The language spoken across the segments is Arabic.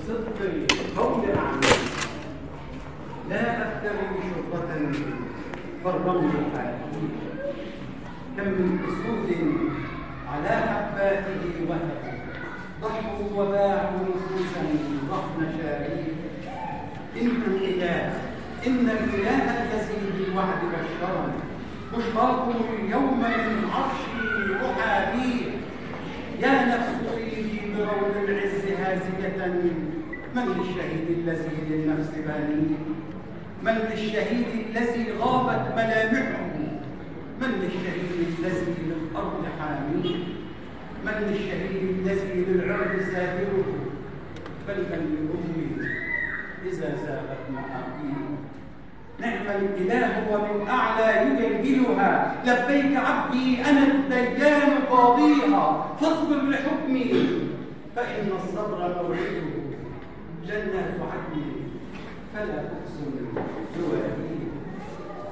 بصدق القول أعمل لا أفتري شرطة فالرمل حاكي كم من أسود على حباته وهبوا ضحوا وباعوا نفوسا رهن شريك إن الإله الذي بالوعد بشرني بشراكم اليوم من عرشي أحابيه يا نفس فيه برول العز هازكة من للشهيد الذي للنفس بانيه من للشهيد الذي غابت ملامحه من للشهيد الذي للأرض حاميه من للشهيد الذي للعرض سافره بل من لأمي إذا زاغت مآقيه نعم الإله ومن أعلى يجلجلها لبيك عبدي أنا الديان قاضيها فاصبر لحكمي فإن الصبر موعده جنات عدن فلا أقسم بواديه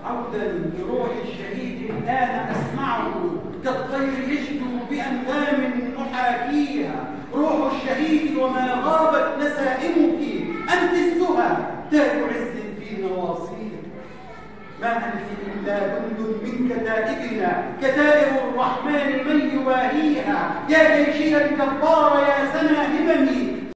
عودا لروح الشهيد الآن أسمعه كالطير يشدو بأنغام أحاكيها روح الشهيد وما غابت نسائمك أنت السهى تاج عز في نواصيه ما أنت إلا جند من كتائبنا كتائب الرحمن من يواهيها يا جيشي الجبار يا سنا هممي